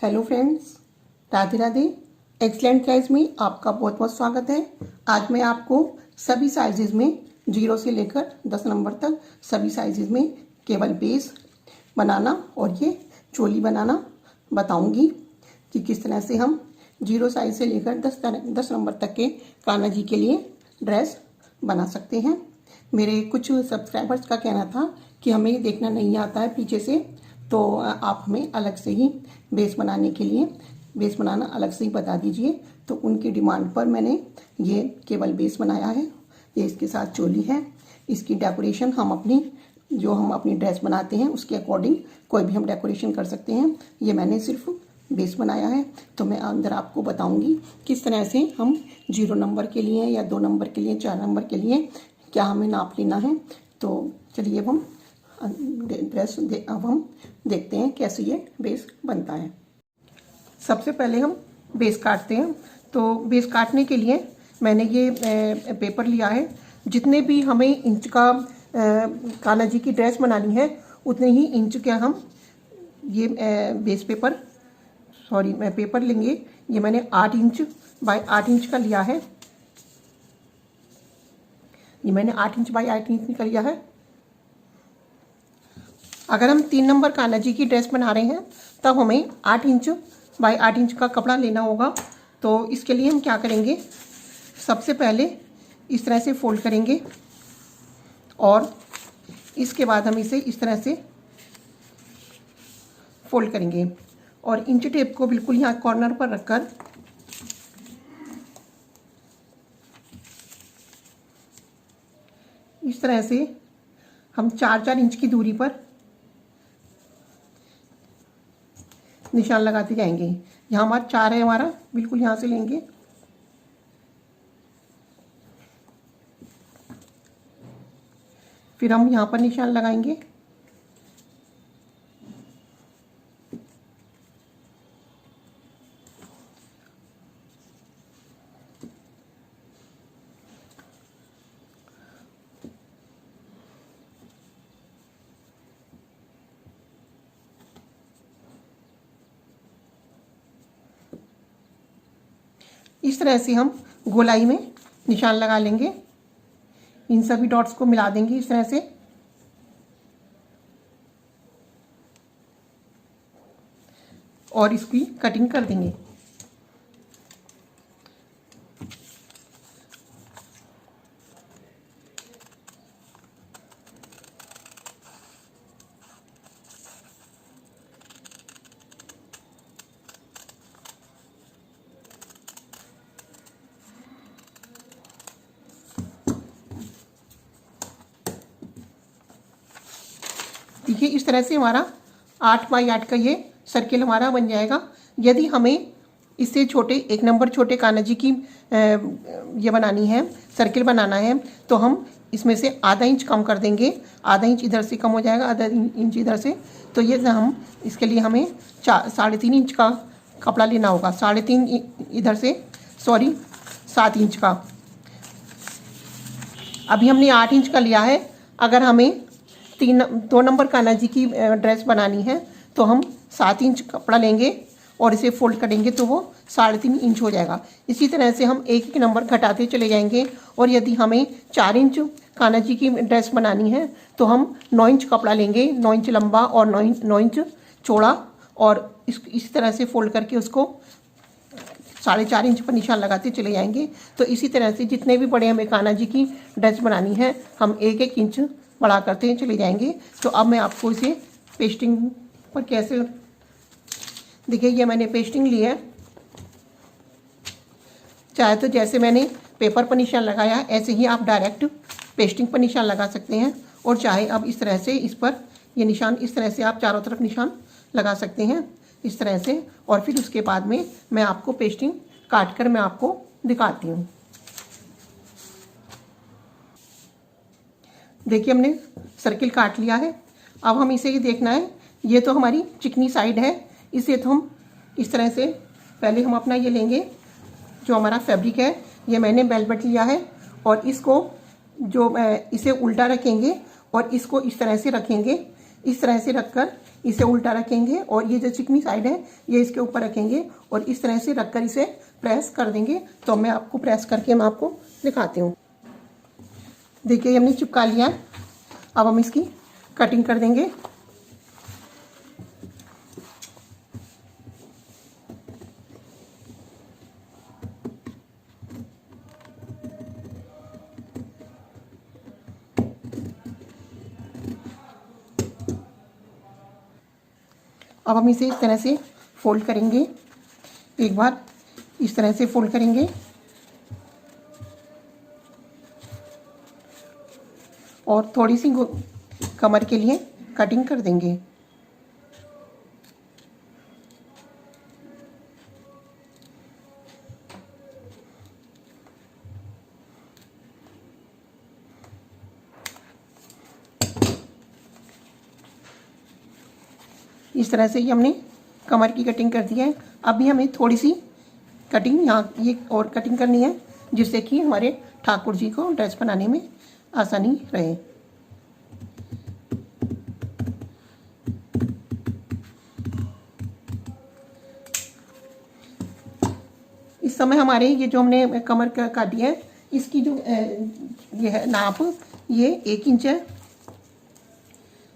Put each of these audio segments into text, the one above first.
Hello friends, Radhe Radhe. Excellent size में आपका बहुत बहुत स्वागत है। आज मैं आपको सभी साइजेज़ में 0 से लेकर 10 नंबर तक सभी साइजेज़ में केवल बेस बनाना और ये चोली बनाना बताऊंगी कि किस तरह से हम 0 साइज से लेकर 10 नंबर तक के कान्हा जी के लिए ड्रेस बना सकते हैं। मेरे कुछ सब्सक्राइबर्स का कहना था कि हमें ये देखना नहीं आता है पीछे से, तो आप हमें अलग से ही बेस बनाने के लिए बेस बनाना अलग से ही बता दीजिए। तो उनकी डिमांड पर मैंने ये केवल बेस बनाया है। ये इसके साथ चोली है। इसकी डेकोरेशन हम अपनी ड्रेस बनाते हैं उसके अकॉर्डिंग कोई भी हम डेकोरेशन कर सकते हैं। ये मैंने सिर्फ बेस बनाया है। तो मैं अंदर आपको बताऊंगी किस तरह से हम 0 नंबर के लिए या 2 नंबर के लिए 4 नंबर के लिए क्या हमें नाप लेना है। तो चलिए अब हम देखते हैं कैसे ये बेस बनता है। सबसे पहले हम बेस काटते हैं। तो बेस काटने के लिए मैंने ये पेपर लिया है। जितने भी हमें इंच का कान्हा जी की ड्रेस बनानी है उतने ही इंच के हम ये बेस पेपर लेंगे। ये मैंने 8 इंच बाय 8 इंच का लिया है। ये मैंने 8 इंच बाय 8 इंच का लिया है। अगर हम 3 नंबर कान्हा जी की ड्रेस बना रहे हैं तब हमें 8 इंच बाय 8 इंच का कपड़ा लेना होगा। तो इसके लिए हम क्या करेंगे, सबसे पहले इस तरह से फोल्ड करेंगे और इसके बाद हम इसे इस तरह से फोल्ड करेंगे और इंच टेप को बिल्कुल यहाँ कॉर्नर पर रखकर इस तरह से हम 4-4 इंच की दूरी पर निशान लगाते जाएंगे। यहाँ हमारा 4 है, हमारा बिल्कुल यहाँ से लेंगे फिर हम यहाँ पर निशान लगाएंगे। इस तरह से हम गोलाई में निशान लगा लेंगे। इन सभी डॉट्स को मिला देंगे इस तरह से। और इसकी कटिंग कर देंगे। देखिए इस तरह से हमारा 8 बाई 8 का ये सर्किल हमारा बन जाएगा। यदि हमें इससे छोटे 1 नंबर छोटे कान्हा जी की ये बनानी है, सर्किल बनाना है, तो हम इसमें से आधा इंच कम कर देंगे। आधा इंच इधर से कम हो जाएगा, आधा इंच इधर से। तो ये हम इसके लिए हमें 3.5 इंच का कपड़ा लेना होगा। 3.5 इधर से 7 इंच का। अभी हमने 8 इंच का लिया है। अगर हमें 2 नंबर कान्हा जी की ड्रेस बनानी है तो हम 7 इंच कपड़ा लेंगे और इसे फोल्ड करेंगे तो वो 3.5 इंच हो जाएगा। इसी तरह से हम एक नंबर घटाते चले जाएंगे। और यदि हमें 4 इंच कान्हा जी की ड्रेस बनानी है तो हम 9 इंच कपड़ा लेंगे, 9 इंच लंबा और 9 इंच चौड़ा, और इस तरह से फोल्ड करके उसको 4.5 इंच पर निशान लगाते चले जाएंगे। तो इसी तरह से जितने भी बड़े हमें कान्हा जी की ड्रेस बनानी है हम 1-1 इंच बड़ा करते चले जाएंगे। तो अब मैं आपको इसे पेस्टिंग पर कैसे, देखिए ये मैंने पेस्टिंग ली है। चाहे तो जैसे मैंने पेपर पर निशान लगाया ऐसे ही आप डायरेक्ट पेस्टिंग पर निशान लगा सकते हैं। और चाहे अब इस तरह से इस पर ये निशान इस तरह से आप चारों तरफ निशान लगा सकते हैं इस तरह से। और फिर उसके बाद में मैं आपको पेस्टिंग काट कर मैं आपको दिखाती हूँ। देखिए हमने सर्किल काट लिया है। अब हम इसे ये देखना है, ये तो हमारी चिकनी साइड है, इसे तो हम इस तरह से पहले हम अपना ये लेंगे जो हमारा फैब्रिक है। ये मैंने वेलवेट लिया है और इसको इसे उल्टा रखेंगे और इसको इस तरह से रखेंगे। इस तरह से रखकर इसे उल्टा रखेंगे और ये जो चिकनी साइड है ये इसके ऊपर रखेंगे और इस तरह से रखकर इसे प्रेस कर देंगे। तो मैं आपको प्रेस करके मैं आपको दिखाती हूँ। देखिए हमने चिपका लिया है। अब हम इसकी कटिंग कर देंगे। अब हम इसे इस तरह से फोल्ड करेंगे। एक बार इस तरह से फोल्ड करेंगे और थोड़ी सी कमर के लिए कटिंग कर देंगे। इस तरह से ही हमने कमर की कटिंग कर दी है। अभी हमें थोड़ी सी कटिंग यहाँ ये और कटिंग करनी है जिससे कि हमारे ठाकुर जी को ड्रेस बनाने में आसानी रहे। इस समय हमारे ये जो हमने कमर काटी है इसकी जो ये है नाप ये 1 इंच है।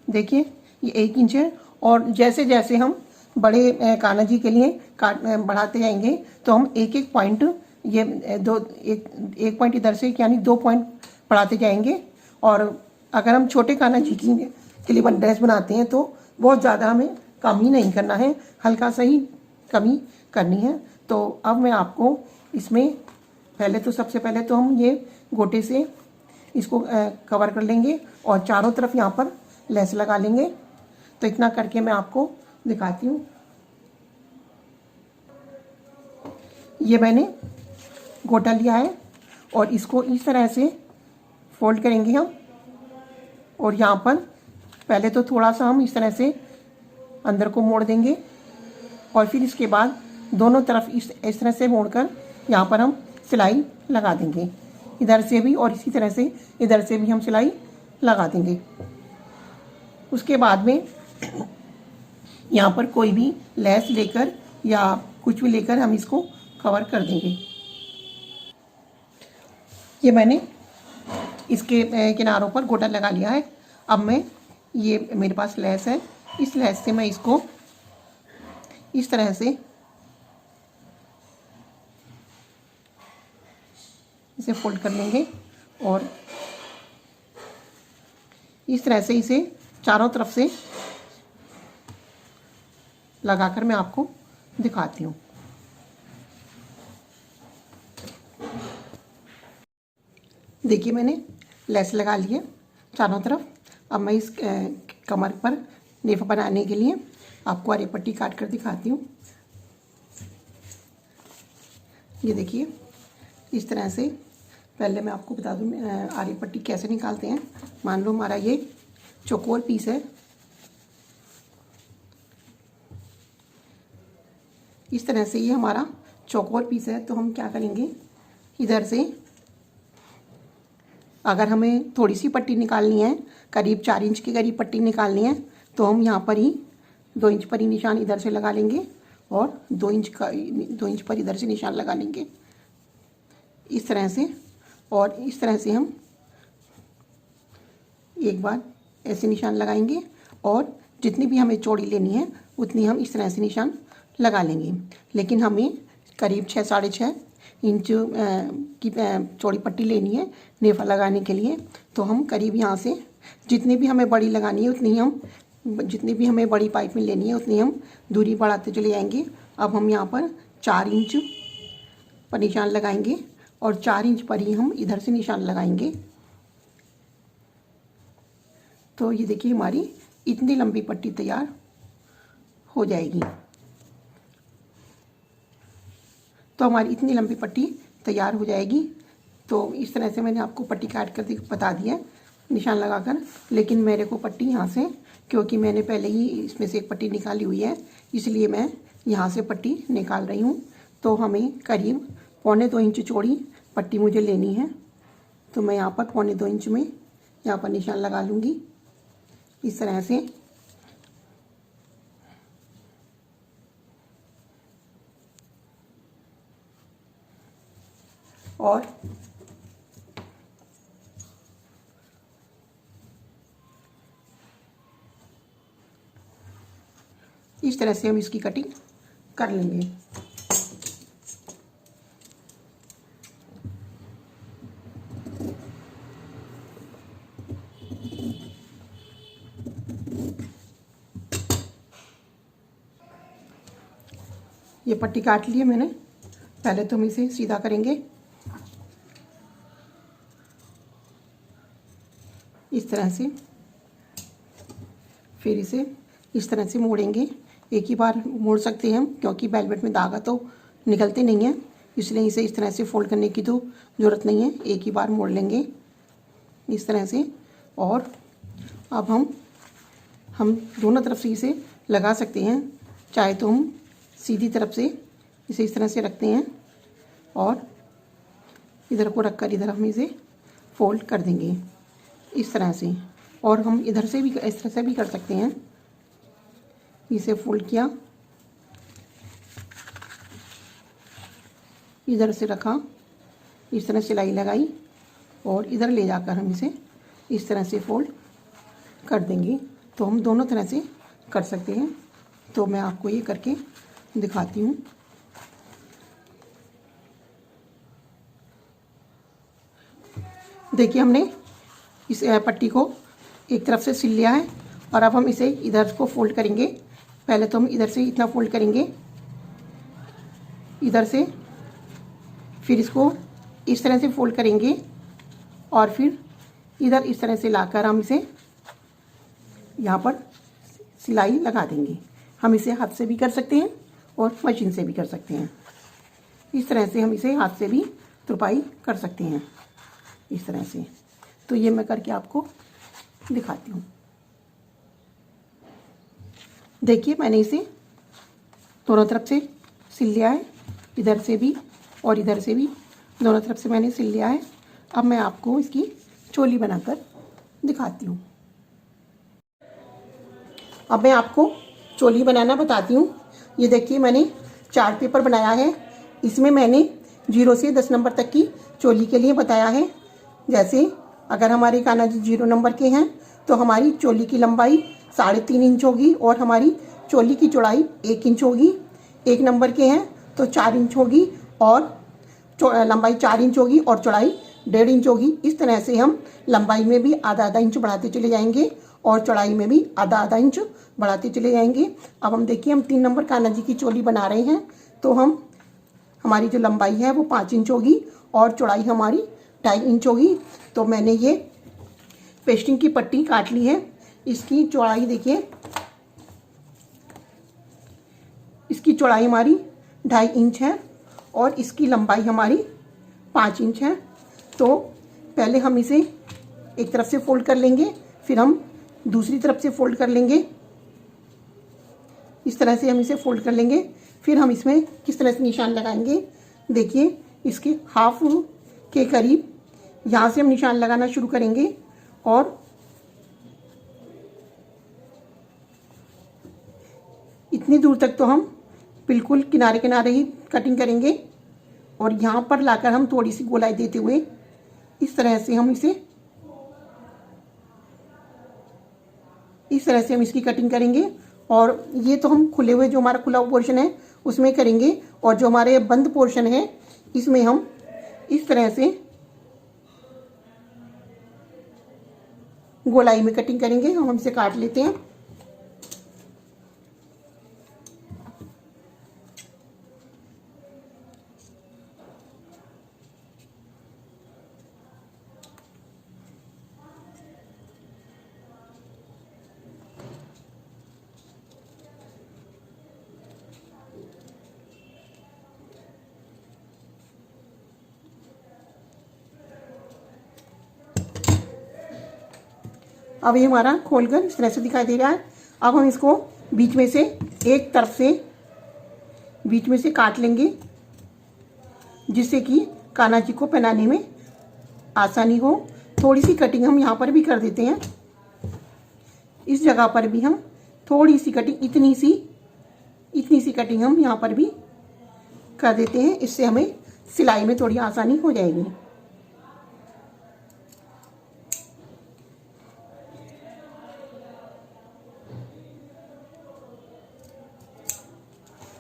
देखिए ये 1 इंच है और जैसे जैसे हम बड़े कान्हा जी के लिए बढ़ाते जाएंगे तो हम एक एक पॉइंट ये एक पॉइंट इधर से यानी 2 पॉइंट बढ़ाते जाएंगे। और अगर हम छोटे कान्हा जी के लिए ड्रेस बनाते हैं तो बहुत ज़्यादा हमें कम ही नहीं करना है, हल्का सा ही कमी करनी है। तो अब मैं आपको इसमें सबसे पहले तो हम ये गोटे से इसको कवर कर लेंगे और चारों तरफ यहाँ पर लेस लगा लेंगे। तो इतना करके मैं आपको दिखाती हूँ। ये मैंने गोटा लिया है और इसको इस तरह से फोल्ड करेंगे हम और यहाँ पर पहले तो थोड़ा सा हम इस तरह से अंदर को मोड़ देंगे और फिर इसके बाद दोनों तरफ इस तरह से मोड़कर यहाँ पर हम सिलाई लगा देंगे। इधर से भी और इसी तरह से इधर से भी हम सिलाई लगा देंगे। उसके बाद में यहाँ पर कोई भी लेस लेकर या कुछ भी लेकर हम इसको कवर कर देंगे। ये मैंने इसके किनारों पर गोटा लगा लिया है। अब मैं ये मेरे पास लेस है, इस लेस से मैं इसको इस तरह से इसे फोल्ड कर लेंगे और इस तरह से इसे चारों तरफ से लगाकर मैं आपको दिखाती हूँ। देखिए मैंने लेस लगा ली है चारों तरफ। अब मैं इस कमर पर नेफ बनाने के लिए आपको आरी पट्टी काट कर दिखाती हूँ। ये देखिए इस तरह से पहले मैं आपको बता दूँ आरी पट्टी कैसे निकालते हैं। मान लो हमारा ये चौकोर पीस है, इस तरह से ये हमारा चौकोर पीस है। तो हम क्या करेंगे, इधर से अगर हमें थोड़ी सी पट्टी निकालनी है, करीब 4 इंच के करीब पट्टी निकालनी है, तो हम यहाँ पर ही 2 इंच पर ही निशान इधर से लगा लेंगे और 2 इंच पर इधर से निशान लगा लेंगे इस तरह से। और इस तरह से हम एक बार ऐसे निशान लगाएंगे और जितनी भी हमें चौड़ी लेनी है उतनी हम इस तरह से निशान लगा लेंगे। लेकिन हमें करीब 6 साढ़े 6 इंच की चौड़ी पट्टी लेनी है नेफा लगाने के लिए। तो हम करीब यहाँ से जितनी भी हमें बड़ी लगानी है उतनी हम जितनी भी हमें बड़ी पाइप में लेनी है उतनी हम दूरी बढ़ाते चले जाएंगे। अब हम यहाँ पर 4 इंच पर निशान लगाएंगे और 4 इंच पर ही हम इधर से निशान लगाएंगे। तो ये देखिए हमारी इतनी लंबी पट्टी तैयार हो जाएगी। तो हमारी इतनी लंबी पट्टी तैयार हो जाएगी। तो इस तरह से मैंने आपको पट्टी काट कर बता दिया निशान लगाकर। लेकिन मेरे को पट्टी यहाँ से, क्योंकि मैंने पहले ही इसमें से एक पट्टी निकाली हुई है, इसलिए मैं यहाँ से पट्टी निकाल रही हूँ। तो हमें करीब 1.25 इंच चौड़ी पट्टी मुझे लेनी है। तो मैं यहाँ पर 1.25 इंच में यहाँ पर निशान लगा लूँगी इस तरह से। और इस तरह से हम इसकी कटिंग कर लेंगे। ये पट्टी काट ली है मैंने। पहले तो हम इसे सीधा करेंगे, इस तरह से, फिर इसे इस तरह से मोड़ेंगे। एक ही बार मोड़ सकते हैं हम, क्योंकि वेलवेट में धागा तो निकलते नहीं हैं, इसलिए इसे इस तरह से फोल्ड करने की तो ज़रूरत नहीं है। एक ही बार मोड़ लेंगे इस तरह से। और अब हम दोनों तरफ से इसे लगा सकते हैं। चाहे तो हम सीधी तरफ से इसे इस तरह से रखते हैं और इधर को रखकर इधर हम इसे फोल्ड कर देंगे इस तरह से। और हम इधर से भी इस तरह से भी कर सकते हैं। इसे फोल्ड किया, इधर से रखा, इस तरह सिलाई लगाई और इधर ले जाकर हम इसे इस तरह से फोल्ड कर देंगे। तो हम दोनों तरह से कर सकते हैं। तो मैं आपको ये करके दिखाती हूँ। देखिए, हमने इस पट्टी को एक तरफ से सिल लिया है और अब हम इसे इधर को फोल्ड करेंगे। पहले तो हम इधर से इतना फोल्ड करेंगे, इधर से, फिर इसको इस तरह से फोल्ड करेंगे और फिर इधर इस तरह से लाकर हम इसे यहाँ पर सिलाई लगा देंगे। हम इसे हाथ से भी कर सकते हैं और मशीन से भी कर सकते हैं। इस तरह से हम इसे हाथ से भी तुरपाई कर सकते हैं इस तरह से। तो ये मैं करके आपको दिखाती हूँ। देखिए, मैंने इसे दोनों तरफ से सिल लिया है, इधर से भी और इधर से भी, दोनों तरफ से मैंने सिल लिया है। अब मैं आपको इसकी चोली बनाकर दिखाती हूँ। अब मैं आपको चोली बनाना बताती हूँ। ये देखिए, मैंने चार्ट पेपर बनाया है। इसमें मैंने 0 से 10 नंबर तक की चोली के लिए बताया है। जैसे अगर हमारे कान्हा जी 0 नंबर के हैं तो हमारी चोली की लंबाई 3.5 इंच होगी और हमारी चोली की चौड़ाई 1 इंच होगी। 1 नंबर के हैं तो 4 इंच होगी और लंबाई 4 इंच होगी और चौड़ाई 1.5 इंच होगी। इस तरह से हम लंबाई में भी आधा इंच बढ़ाते चले जाएंगे और चौड़ाई में भी आधा इंच बढ़ाते चले जाएंगे। अब हम देखिए, हम 3 नंबर कान्हा जी की चोली बना रहे हैं। तो हमारी जो लंबाई है वो 5 इंच होगी और चौड़ाई हमारी 2.5 इंच होगी। तो मैंने ये पेस्टिंग की पट्टी काट ली है। इसकी चौड़ाई देखिए, इसकी चौड़ाई हमारी 2.5 इंच है और इसकी लंबाई हमारी 5 इंच है। तो पहले हम इसे एक तरफ से फोल्ड कर लेंगे, फिर हम दूसरी तरफ से फोल्ड कर लेंगे। इस तरह से हम इसे फोल्ड कर लेंगे। फिर हम इसमें किस तरह से निशान लगाएंगे, देखिए, इसके हाफ के करीब यहाँ से हम निशान लगाना शुरू करेंगे और इतनी दूर तक तो हम बिल्कुल किनारे किनारे ही कटिंग करेंगे और यहाँ पर लाकर हम थोड़ी सी गोलाई देते हुए इस तरह से हम इसकी कटिंग करेंगे। और ये तो हम खुले हुए, जो हमारा खुला हुआ पोर्शन है उसमें करेंगे, और जो हमारे बंद पोर्शन है इसमें हम इस तरह से गोलाई में कटिंग करेंगे। हम इसे काट लेते हैं। अब ये हमारा खोलकर इस तरह से दिखाई दे रहा है। अब हम इसको बीच में से, एक तरफ से बीच में से काट लेंगे, जिससे कि कान्हा जी को पहनाने में आसानी हो। थोड़ी सी कटिंग हम यहाँ पर भी कर देते हैं। इस जगह पर भी हम थोड़ी सी कटिंग, इतनी सी कटिंग हम यहाँ पर भी कर देते हैं। इससे हमें सिलाई में थोड़ी आसानी हो जाएगी।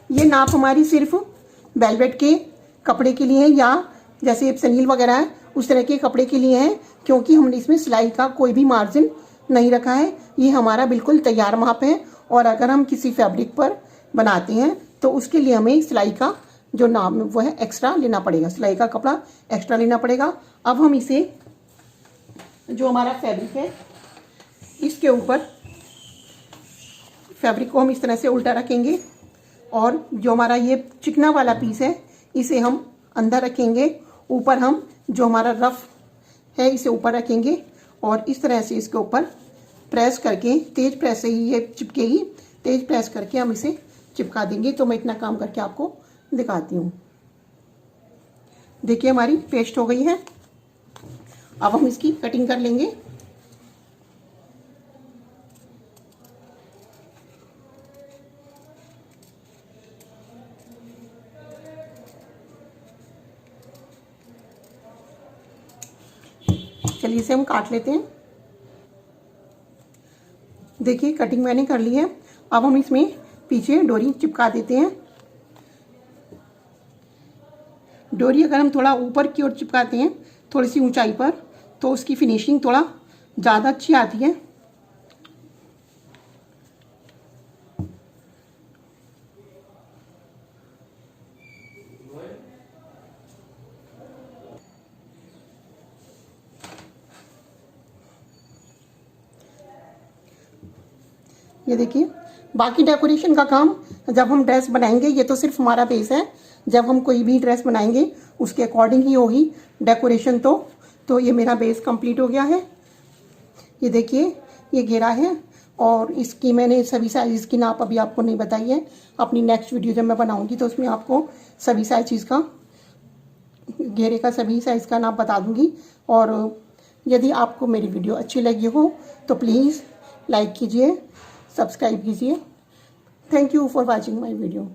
ये नाप हमारी सिर्फ वेलवेट के कपड़े के लिए है, या जैसे सनील वगैरह है उस तरह के कपड़े के लिए है, क्योंकि हमने इसमें सिलाई का कोई भी मार्जिन नहीं रखा है। ये हमारा बिल्कुल तैयार माप है, और अगर हम किसी फैब्रिक पर बनाते हैं तो उसके लिए हमें सिलाई का जो नाम वो है एक्स्ट्रा लेना पड़ेगा, सिलाई का कपड़ा एक्स्ट्रा लेना पड़ेगा। अब हम इसे जो हमारा फैब्रिक है इसके ऊपर फैब्रिक को हम इस तरह से उल्टा रखेंगे, और जो हमारा ये चिकना वाला पीस है इसे हम अंदर रखेंगे। ऊपर हम जो हमारा रफ है इसे ऊपर रखेंगे, और इस तरह से इसके ऊपर प्रेस करके, तेज प्रेस से ही ये चिपकेगी, तेज प्रेस करके हम इसे चिपका देंगे। तो मैं इतना काम करके आपको दिखाती हूँ। देखिए हमारी पेस्ट हो गई है। अब हम इसकी कटिंग कर लेंगे। चलिए इसे हम काट लेते हैं। देखिए कटिंग मैंने कर ली है। अब हम इसमें पीछे डोरी चिपका देते हैं। डोरी अगर हम थोड़ा ऊपर की ओर चिपकाते हैं, थोड़ी सी ऊंचाई पर, तो उसकी फिनिशिंग थोड़ा ज़्यादा अच्छी आती है। ये देखिए, बाकी डेकोरेशन का काम जब हम ड्रेस बनाएंगे, ये तो सिर्फ हमारा बेस है, जब हम कोई भी ड्रेस बनाएंगे उसके अकॉर्डिंग ही होगी डेकोरेशन। तो ये मेरा बेस कंप्लीट हो गया है। ये देखिए ये घेरा है, और इसकी मैंने सभी साइज़ की नाप अभी आपको नहीं बताई है। अपनी नेक्स्ट वीडियो जब मैं बनाऊंगी तो उसमें आपको सभी साइज़ का, घेरे का सभी साइज़ का नाप बता दूंगी। और यदि आपको मेरी वीडियो अच्छी लगी हो तो प्लीज़ लाइक कीजिए, सब्सक्राइब कीजिए। Thank you for watching my video.